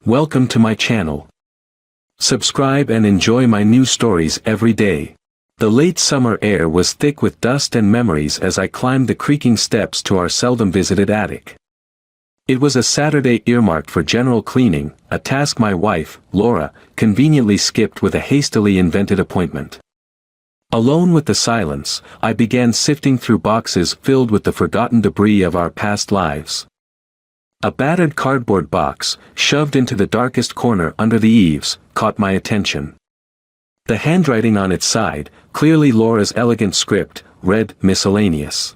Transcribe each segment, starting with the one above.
Welcome to my channel. Subscribe and enjoy my new stories every day. The late summer air was thick with dust and memories as I climbed the creaking steps to our seldom visited attic. It was a Saturday earmarked for general cleaning, a task my wife, Laura, conveniently skipped with a hastily invented appointment. Alone with the silence, I began sifting through boxes filled with the forgotten debris of our past lives. A battered cardboard box, shoved into the darkest corner under the eaves, caught my attention. The handwriting on its side, clearly Laura's elegant script, read miscellaneous.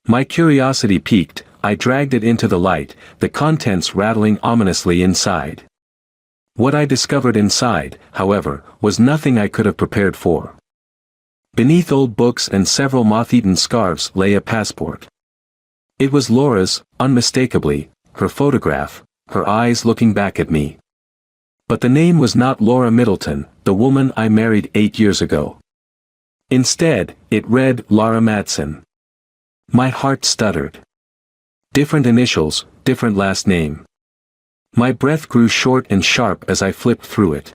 My curiosity piqued, I dragged it into the light, the contents rattling ominously inside. What I discovered inside, however, was nothing I could have prepared for. Beneath old books and several moth-eaten scarves lay a passport. It was Laura's, unmistakably, her photograph, her eyes looking back at me. But the name was not Laura Middleton, the woman I married 8 years ago. Instead, it read Laura Madsen. My heart stuttered. Different initials, different last name. My breath grew short and sharp as I flipped through it.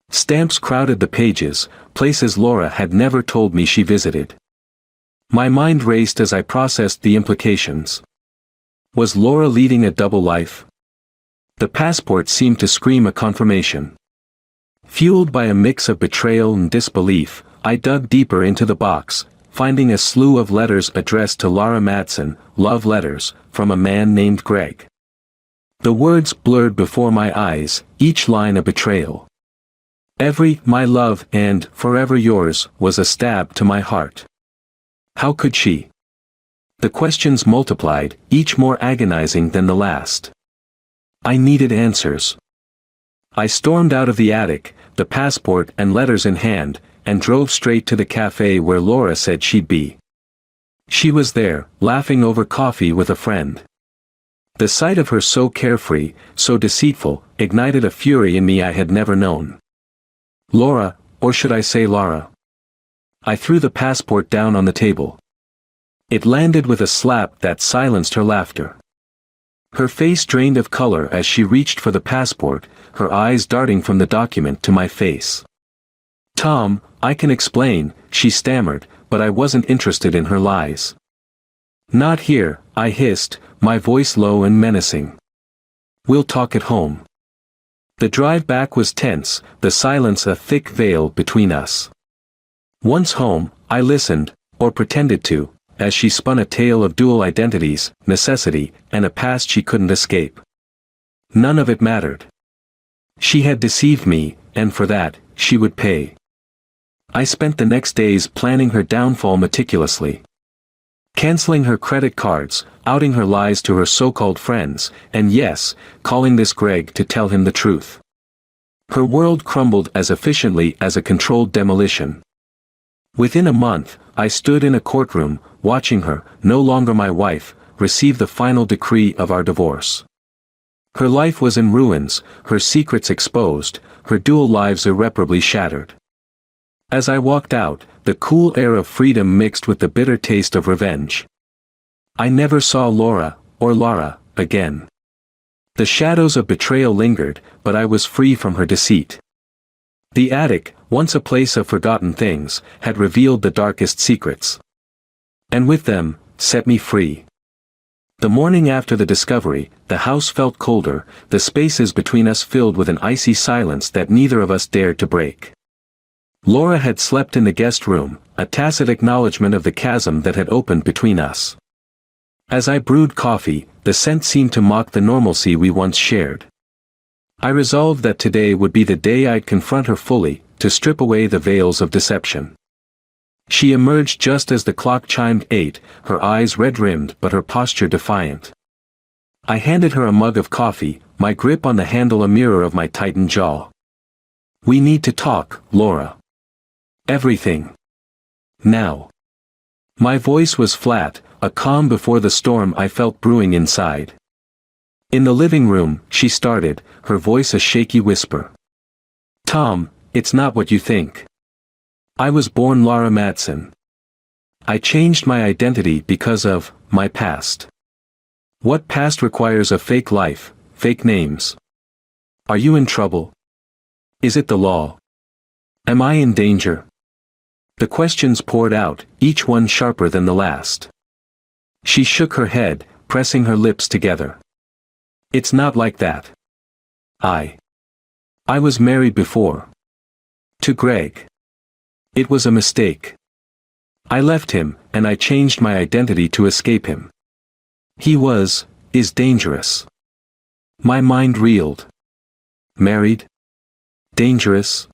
Stamps crowded the pages, places Laura had never told me she visited. My mind raced as I processed the implications. Was Laura leading a double life? The passport seemed to scream a confirmation. Fueled by a mix of betrayal and disbelief, I dug deeper into the box, finding a slew of letters addressed to Laura Madsen, love letters, from a man named Greg. The words blurred before my eyes, each line a betrayal. Every, my love and, forever yours, was a stab to my heart. How could she? The questions multiplied, each more agonizing than the last. I needed answers. I stormed out of the attic, the passport and letters in hand, and drove straight to the cafe where Laura said she'd be. She was there, laughing over coffee with a friend. The sight of her so carefree, so deceitful, ignited a fury in me I had never known. Laura, or should I say Lara? I threw the passport down on the table. It landed with a slap that silenced her laughter. Her face drained of color as she reached for the passport, her eyes darting from the document to my face. Tom, I can explain, she stammered, but I wasn't interested in her lies. Not here, I hissed, my voice low and menacing. We'll talk at home. The drive back was tense, the silence a thick veil between us. Once home, I listened, or pretended to, as she spun a tale of dual identities, necessity, and a past she couldn't escape. None of it mattered. She had deceived me, and for that, she would pay. I spent the next days planning her downfall meticulously. Canceling her credit cards, outing her lies to her so-called friends, and yes, calling this Greg to tell him the truth. Her world crumbled as efficiently as a controlled demolition. Within a month, I stood in a courtroom, watching her, no longer my wife, receive the final decree of our divorce. Her life was in ruins, her secrets exposed, her dual lives irreparably shattered. As I walked out, the cool air of freedom mixed with the bitter taste of revenge. I never saw Laura, or Lara, again. The shadows of betrayal lingered, but I was free from her deceit. The attic, once a place of forgotten things, had revealed the darkest secrets. And with them, set me free. The morning after the discovery, the house felt colder, the spaces between us filled with an icy silence that neither of us dared to break. Laura had slept in the guest room, a tacit acknowledgement of the chasm that had opened between us. As I brewed coffee, the scent seemed to mock the normalcy we once shared. I resolved that today would be the day I'd confront her fully, to strip away the veils of deception. She emerged just as the clock chimed 8, her eyes red-rimmed but her posture defiant. I handed her a mug of coffee, my grip on the handle a mirror of my tightened jaw. We need to talk, Laura. Everything. Now. My voice was flat, a calm before the storm I felt brewing inside. In the living room, she started, her voice a shaky whisper. Tom, it's not what you think. I was born Laura Madsen. I changed my identity because of my past. What past requires a fake life, fake names? Are you in trouble? Is it the law? Am I in danger? The questions poured out, each one sharper than the last. She shook her head, pressing her lips together. It's not like that. I was married before. To Greg. It was a mistake. I left him, and I changed my identity to escape him. He is dangerous. My mind reeled. Married? Dangerous?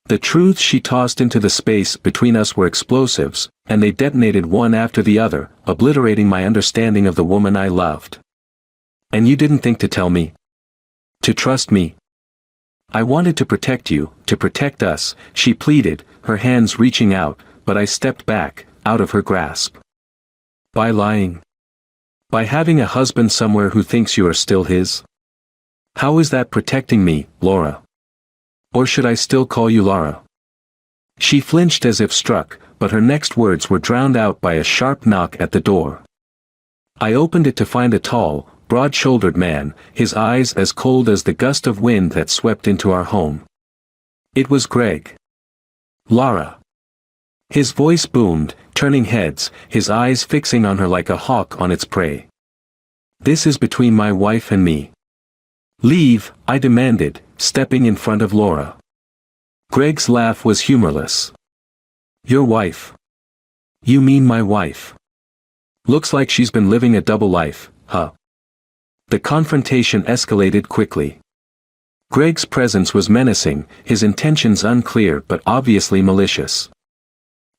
The truths she tossed into the space between us were explosives, and they detonated one after the other, obliterating my understanding of the woman I loved. And you didn't think to tell me? To trust me? I wanted to protect you, to protect us, she pleaded, her hands reaching out, but I stepped back, out of her grasp. By lying? By having a husband somewhere who thinks you are still his? How is that protecting me, Laura? Or should I still call you Laura? She flinched as if struck, but her next words were drowned out by a sharp knock at the door. I opened it to find a tall, broad-shouldered man, his eyes as cold as the gust of wind that swept into our home. It was Greg. Laura. His voice boomed, turning heads, his eyes fixing on her like a hawk on its prey. This is between my wife and me. Leave, I demanded, stepping in front of Laura. Greg's laugh was humorless. Your wife? You mean my wife? Looks like she's been living a double life, huh? The confrontation escalated quickly. Greg's presence was menacing, his intentions unclear but obviously malicious.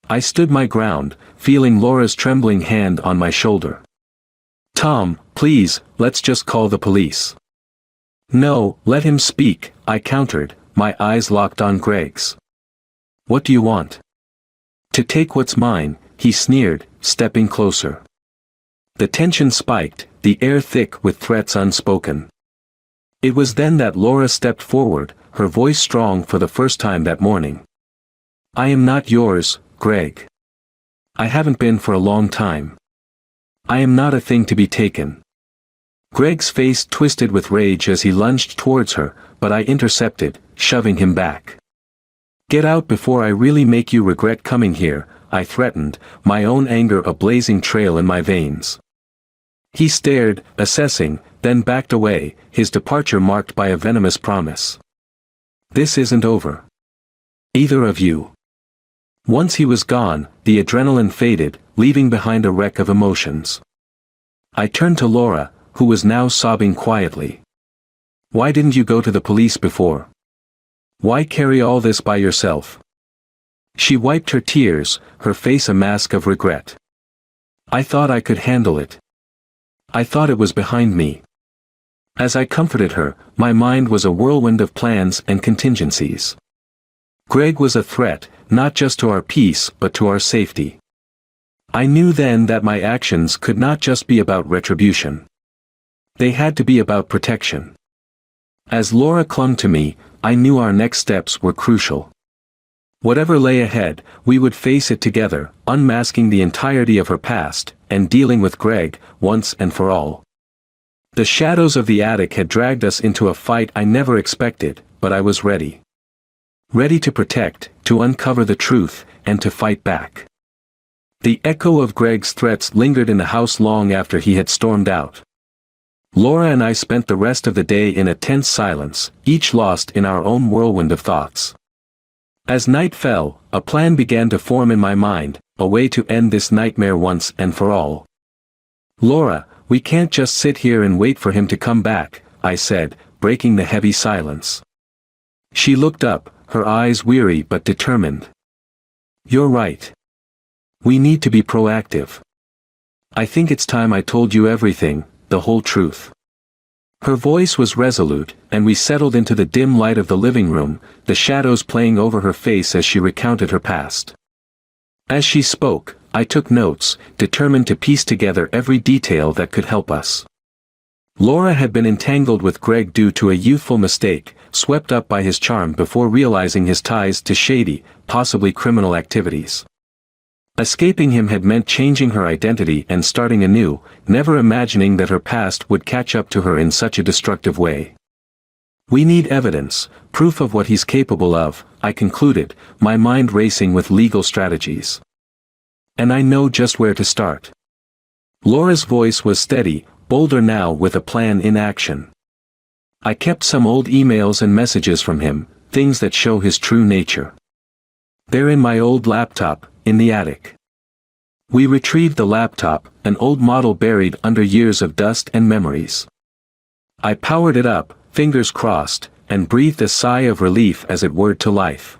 I stood my ground, feeling Laura's trembling hand on my shoulder. Tom, please, let's just call the police. No, let him speak, I countered, my eyes locked on Greg's. What do you want? To take what's mine, he sneered, stepping closer. The tension spiked, the air thick with threats unspoken. It was then that Laura stepped forward, her voice strong for the first time that morning. I am not yours, Greg. I haven't been for a long time. I am not a thing to be taken. Greg's face twisted with rage as he lunged towards her, but I intercepted, shoving him back. Get out before I really make you regret coming here, I threatened, my own anger a blazing trail in my veins. He stared, assessing, then backed away, his departure marked by a venomous promise. This isn't over. Either of you. Once he was gone, the adrenaline faded, leaving behind a wreck of emotions. I turned to Laura, who was now sobbing quietly. Why didn't you go to the police before? Why carry all this by yourself? She wiped her tears, her face a mask of regret. I thought I could handle it. I thought it was behind me. As I comforted her, my mind was a whirlwind of plans and contingencies. Greg was a threat, not just to our peace but to our safety. I knew then that my actions could not just be about retribution. They had to be about protection. As Laura clung to me, I knew our next steps were crucial. Whatever lay ahead, we would face it together, unmasking the entirety of her past, and dealing with Greg, once and for all. The shadows of the attic had dragged us into a fight I never expected, but I was ready. Ready to protect, to uncover the truth, and to fight back. The echo of Greg's threats lingered in the house long after he had stormed out. Laura and I spent the rest of the day in a tense silence, each lost in our own whirlwind of thoughts. As night fell, a plan began to form in my mind, a way to end this nightmare once and for all. Laura, we can't just sit here and wait for him to come back, I said, breaking the heavy silence. She looked up, her eyes weary but determined. You're right. We need to be proactive. I think it's time I told you everything, the whole truth. Her voice was resolute, and we settled into the dim light of the living room, the shadows playing over her face as she recounted her past. As she spoke, I took notes, determined to piece together every detail that could help us. Laura had been entangled with Greg due to a youthful mistake, swept up by his charm before realizing his ties to shady, possibly criminal activities. Escaping him had meant changing her identity and starting anew, never imagining that her past would catch up to her in such a destructive way. We need evidence, proof of what he's capable of, I concluded, my mind racing with legal strategies. And I know just where to start. Laura's voice was steady, bolder now with a plan in action. I kept some old emails and messages from him, things that show his true nature. They're in my old laptop, in the attic. We retrieved the laptop, an old model buried under years of dust and memories. I powered it up, fingers crossed, and breathed a sigh of relief as it whirred to life.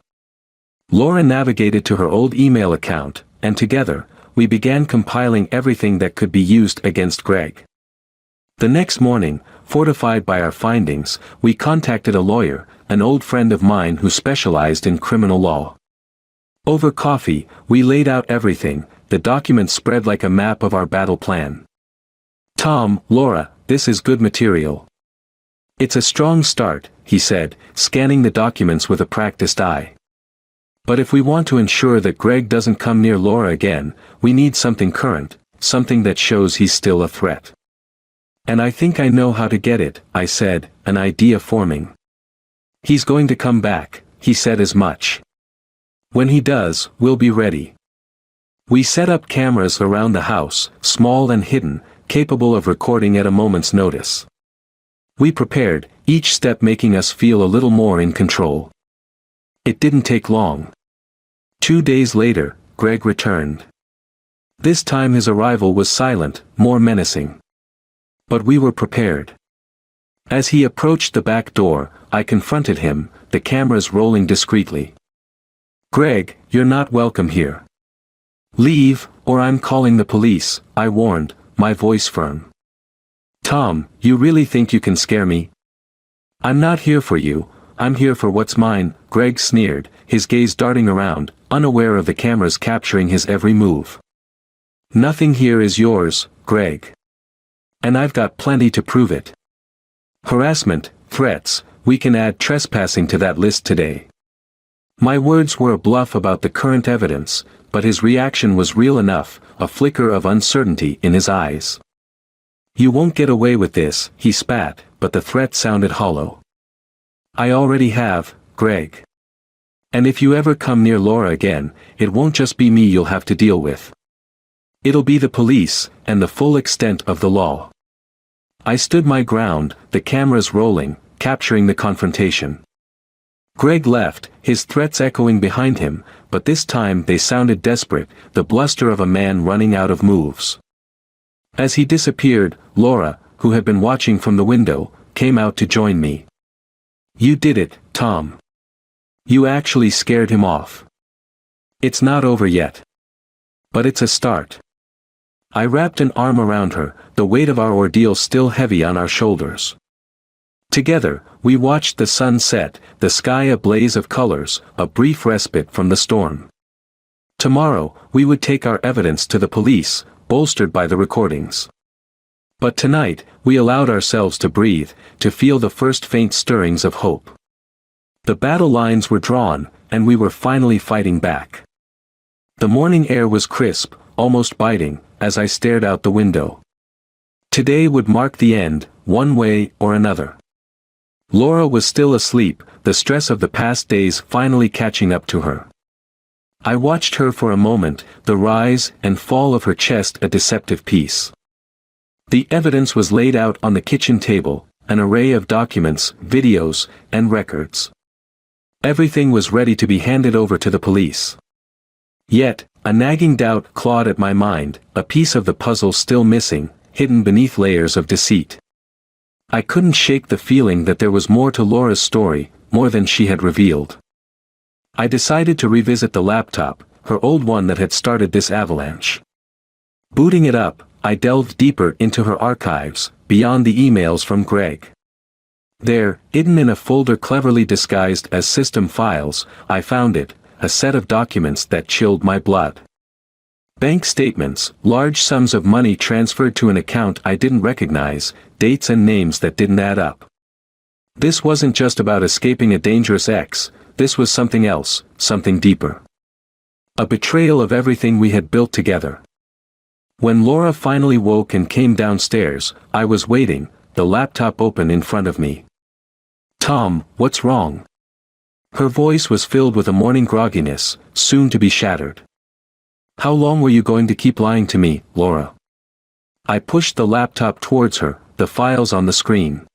Laura navigated to her old email account, and together, we began compiling everything that could be used against Greg. The next morning, fortified by our findings, we contacted a lawyer, an old friend of mine who specialized in criminal law. Over coffee, we laid out everything, the documents spread like a map of our battle plan. "Tom, Laura, this is good material. It's a strong start," he said, scanning the documents with a practiced eye. "But if we want to ensure that Greg doesn't come near Laura again, we need something current, something that shows he's still a threat." "And I think I know how to get it," I said, an idea forming. "He's going to come back," he said as much. "When he does, we'll be ready." We set up cameras around the house, small and hidden, capable of recording at a moment's notice. We prepared, each step making us feel a little more in control. It didn't take long. 2 days later, Greg returned. This time his arrival was silent, more menacing. But we were prepared. As he approached the back door, I confronted him, the cameras rolling discreetly. "Greg, you're not welcome here. Leave, or I'm calling the police," I warned, my voice firm. "Tom, you really think you can scare me?" "I'm not here for you, I'm here for what's mine," Greg sneered, his gaze darting around, unaware of the cameras capturing his every move. "Nothing here is yours, Greg. And I've got plenty to prove it. Harassment, threats, we can add trespassing to that list today." My words were a bluff about the current evidence, but his reaction was real enough, a flicker of uncertainty in his eyes. "You won't get away with this," he spat, but the threat sounded hollow. "I already have, Greg. And if you ever come near Laura again, it won't just be me you'll have to deal with. It'll be the police, and the full extent of the law." I stood my ground, the cameras rolling, capturing the confrontation. Greg left, his threats echoing behind him, but this time they sounded desperate, the bluster of a man running out of moves. As he disappeared, Laura, who had been watching from the window, came out to join me. "You did it, Tom. You actually scared him off. It's not over yet. But it's a start." I wrapped an arm around her, the weight of our ordeal still heavy on our shoulders. Together, we watched the sun set, the sky a blaze of colors, a brief respite from the storm. Tomorrow, we would take our evidence to the police, bolstered by the recordings. But tonight, we allowed ourselves to breathe, to feel the first faint stirrings of hope. The battle lines were drawn, and we were finally fighting back. The morning air was crisp, almost biting, as I stared out the window. Today would mark the end, one way or another. Laura was still asleep, the stress of the past days finally catching up to her. I watched her for a moment, the rise and fall of her chest a deceptive piece. The evidence was laid out on the kitchen table, an array of documents, videos, and records. Everything was ready to be handed over to the police. Yet, a nagging doubt clawed at my mind, a piece of the puzzle still missing, hidden beneath layers of deceit. I couldn't shake the feeling that there was more to Laura's story, more than she had revealed. I decided to revisit the laptop, her old one that had started this avalanche. Booting it up, I delved deeper into her archives, beyond the emails from Greg. There, hidden in a folder cleverly disguised as system files, I found it, a set of documents that chilled my blood. Bank statements, large sums of money transferred to an account I didn't recognize, dates and names that didn't add up. This wasn't just about escaping a dangerous ex, this was something else, something deeper. A betrayal of everything we had built together. When Laura finally woke and came downstairs, I was waiting, the laptop open in front of me. Tom, what's wrong? Her voice was filled with a morning grogginess, soon to be shattered. How long were you going to keep lying to me, Laura? I pushed the laptop towards her, the files on the screen.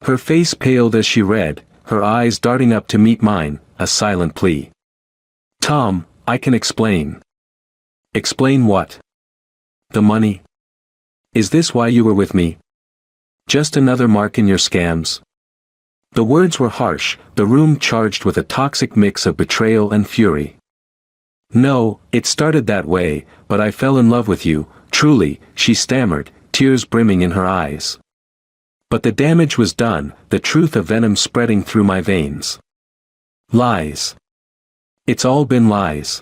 Her face paled as she read, her eyes darting up to meet mine, a silent plea. Tom, I can explain. Explain what? The money? Is this why you were with me? Just another mark in your scams? The words were harsh, the room charged with a toxic mix of betrayal and fury. No, it started that way, but I fell in love with you, truly, she stammered, tears brimming in her eyes. But the damage was done, the truth of venom spreading through my veins. Lies. It's all been lies.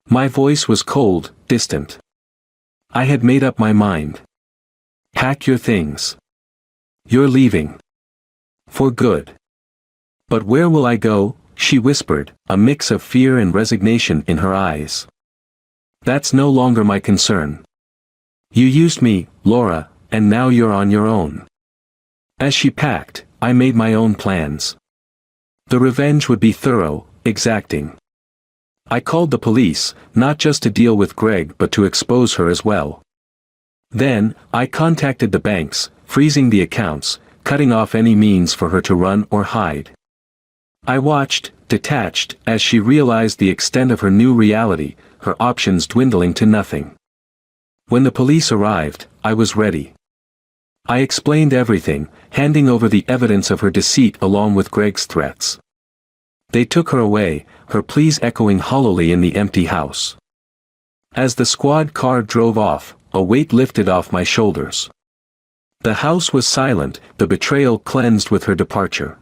My voice was cold, distant. I had made up my mind. Pack your things. You're leaving. For good. But where will I go? She whispered, a mix of fear and resignation in her eyes. That's no longer my concern. You used me, Laura, and now you're on your own. As she packed, I made my own plans. The revenge would be thorough, exacting. I called the police, not just to deal with Greg but to expose her as well. Then, I contacted the banks, freezing the accounts, cutting off any means for her to run or hide. I watched, detached, as she realized the extent of her new reality, her options dwindling to nothing. When the police arrived, I was ready. I explained everything, handing over the evidence of her deceit along with Greg's threats. They took her away, her pleas echoing hollowly in the empty house. As the squad car drove off, a weight lifted off my shoulders. The house was silent, the betrayal cleansed with her departure.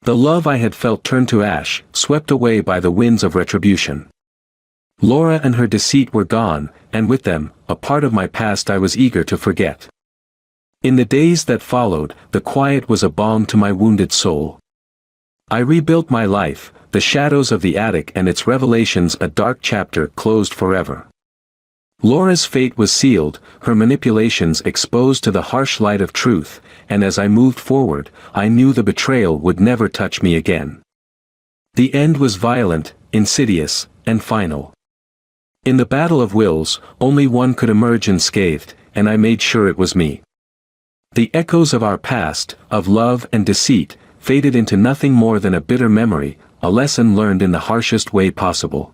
The love I had felt turned to ash, swept away by the winds of retribution. Laura and her deceit were gone, and with them, a part of my past I was eager to forget. In the days that followed, the quiet was a balm to my wounded soul. I rebuilt my life, the shadows of the attic and its revelations a dark chapter closed forever. Laura's fate was sealed, her manipulations exposed to the harsh light of truth, and as I moved forward, I knew the betrayal would never touch me again. The end was violent, insidious, and final. In the battle of wills, only one could emerge unscathed, and I made sure it was me. The echoes of our past, of love and deceit, faded into nothing more than a bitter memory, a lesson learned in the harshest way possible.